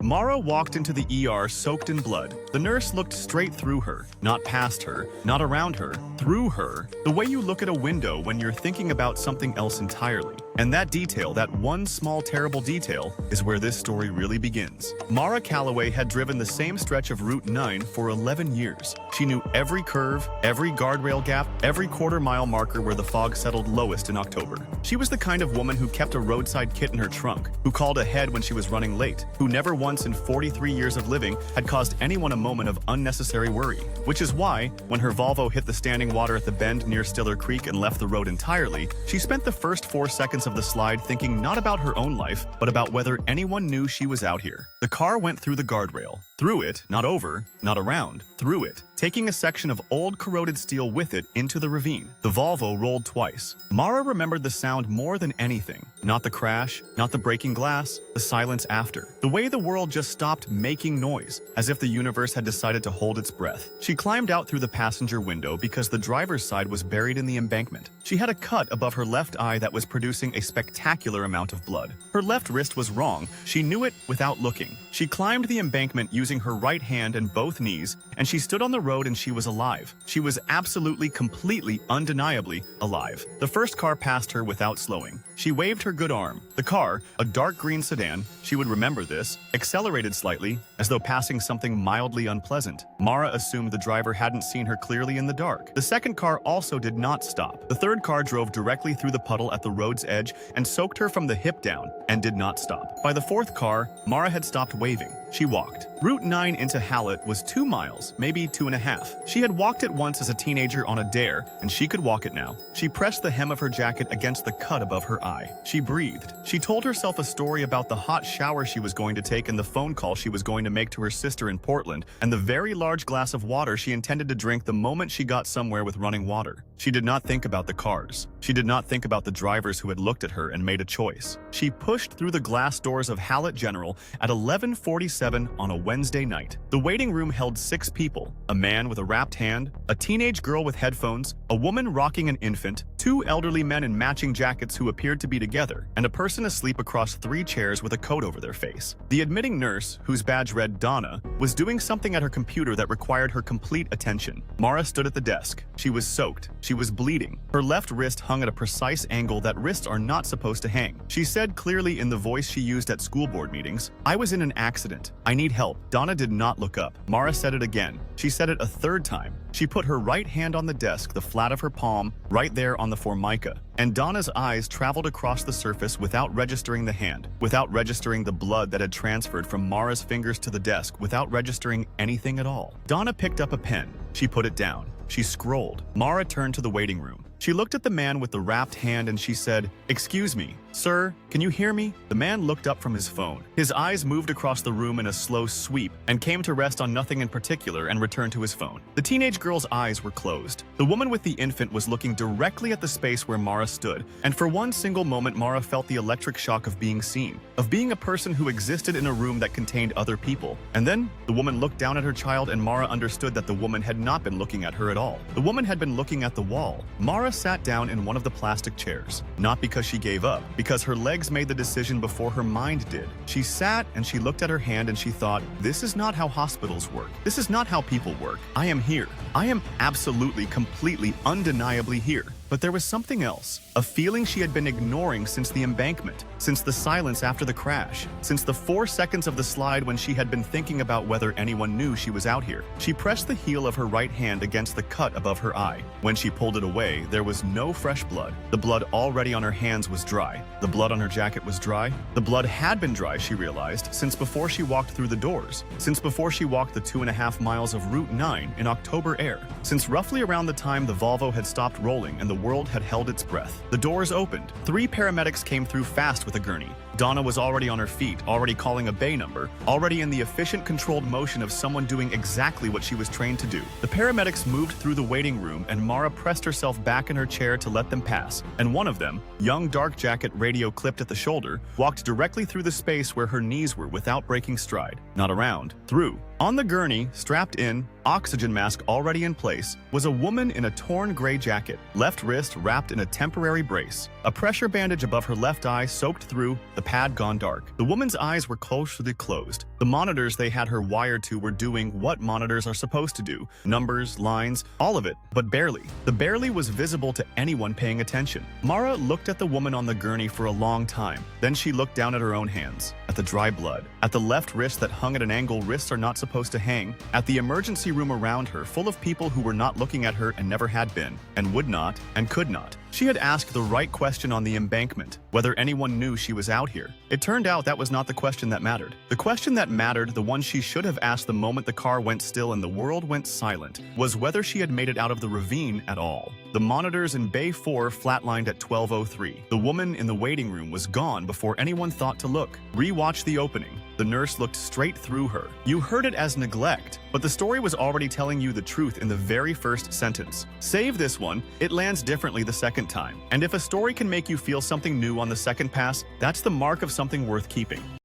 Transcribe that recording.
Mara walked into the ER soaked in blood. The nurse looked straight through her, not past her, not around her, through her, the way you look at a window when you're thinking about something else entirely. And that detail, that one small terrible detail, is where this story really begins. Mara Calloway had driven the same stretch of Route 9 for 11 years. She knew every curve, every guardrail gap, every quarter-mile marker where the fog settled lowest in October. She was the kind of woman who kept a roadside kit in her trunk, who called ahead when she was running late, who never once in 43 years of living had caused anyone a moment of unnecessary worry. Which is why, when her Volvo hit the standing water at the bend near Stiller Creek and left the road entirely, she spent the first 4 seconds of the slide thinking not about her own life, but about whether anyone knew she was out here. The car went through the guardrail. Through it, not over, not around, through it, taking a section of old corroded steel with it into the ravine. The Volvo rolled twice. Mara remembered the sound more than anything. Not the crash, not the breaking glass, the silence after. The way the world just stopped making noise, as if the universe had decided to hold its breath. She climbed out through the passenger window because the driver's side was buried in the embankment. She had a cut above her left eye that was producing a spectacular amount of blood. Her left wrist was wrong. She knew it without looking. She climbed the embankment using her right hand and both knees, and she stood on the road and she was alive. She was absolutely, completely, undeniably alive. The first car passed her without slowing. She waved her good arm. The car, a dark green sedan, she would remember this, accelerated slightly, as though passing something mildly unpleasant. Mara assumed the driver hadn't seen her clearly in the dark. The second car also did not stop. The third car drove directly through the puddle at the road's edge and soaked her from the hip down, and did not stop. By the fourth car, Mara had stopped waving. She walked. Route 9 into Hallett was 2 miles, maybe 2.5. She had walked it once as a teenager on a dare, and she could walk it now. She pressed the hem of her jacket against the cut above her eye. She breathed. She told herself a story about the hot shower she was going to take and the phone call she was going to make to her sister in Portland, and the very large glass of water she intended to drink the moment she got somewhere with running water. She did not think about the cars. She did not think about the drivers who had looked at her and made a choice. She pushed through the glass doors of Hallett General at 11:47 on a Wednesday night. The waiting room held 6 people: a man with a wrapped hand, a teenage girl with headphones, a woman rocking an infant, 2 elderly men in matching jackets who appeared to be together, and a person asleep across 3 chairs with a coat over their face. The admitting nurse, whose badge read Donna, was doing something at her computer that required her complete attention. Mara stood at the desk. She was soaked. She was bleeding. Her left wrist hung at a precise angle that wrists are not supposed to hang. She said clearly in the voice she used at school board meetings, "I was in an accident. I need help." Donna did not look up. Mara said it again. She said it a third time. She put her right hand on the desk, the flat of her palm, right there on the formica. And Donna's eyes traveled across the surface without registering the hand, without registering the blood that had transferred from Mara's fingers to the desk, without registering anything at all. Donna picked up a pen. She put it down. She scrolled. Mara turned to the waiting room. She looked at the man with the wrapped hand and she said, "Excuse me, sir, can you hear me?" The man looked up from his phone. His eyes moved across the room in a slow sweep and came to rest on nothing in particular and returned to his phone. The teenage girl's eyes were closed. The woman with the infant was looking directly at the space where Mara stood, and for one single moment Mara felt the electric shock of being seen, of being a person who existed in a room that contained other people. And then the woman looked down at her child and Mara understood that the woman had not been looking at her at all. The woman had been looking at the wall. Mara sat down in one of the plastic chairs, not because she gave up, because her legs made the decision before her mind did. She sat and she looked at her hand and she thought, this is not how hospitals work. This is not how people work. I am here. I am absolutely, completely, undeniably here. But there was something else, a feeling she had been ignoring since the embankment, since the silence after the crash, since the 4 seconds of the slide when she had been thinking about whether anyone knew she was out here. She pressed the heel of her right hand against the cut above her eye. When she pulled it away, there was no fresh blood. The blood already on her hands was dry. The blood on her jacket was dry. The blood had been dry, she realized, since before she walked through the doors, since before she walked the 2.5 miles of Route 9 in October air, since roughly around the time the Volvo had stopped rolling and the world had held its breath. The doors opened. 3 paramedics came through fast with a gurney. Donna was already on her feet, already calling a bay number, already in the efficient, controlled motion of someone doing exactly what she was trained to do. The paramedics moved through the waiting room and Mara pressed herself back in her chair to let them pass, and one of them, young dark jacket, radio clipped at the shoulder, walked directly through the space where her knees were without breaking stride. Not around, through. On the gurney, strapped in, oxygen mask already in place, was a woman in a torn gray jacket, left wrist wrapped in a temporary brace, a pressure bandage above her left eye soaked through. The pad gone dark. The woman's eyes were closely closed. The monitors they had her wired to were doing what monitors are supposed to do. Numbers, lines, all of it, but barely. The barely was visible to anyone paying attention. Mara looked at the woman on the gurney for a long time. Then she looked down at her own hands, at the dry blood, at the left wrist that hung at an angle wrists are not supposed to hang, at the emergency room around her full of people who were not looking at her and never had been, and would not, and could not. She had asked the right question on the embankment, whether anyone knew she was out here. It turned out that was not the question that mattered. The question that mattered, the one she should have asked the moment the car went still and the world went silent, was whether she had made it out of the ravine at all. The monitors in Bay 4 flatlined at 12:03. The woman in the waiting room was gone before anyone thought to look. Rewatch the opening. The nurse looked straight through her. You heard it as neglect, but the story was already telling you the truth in the very first sentence. Save this one, it lands differently the second time. And if a story can make you feel something new on the second pass, that's the mark of something worth keeping.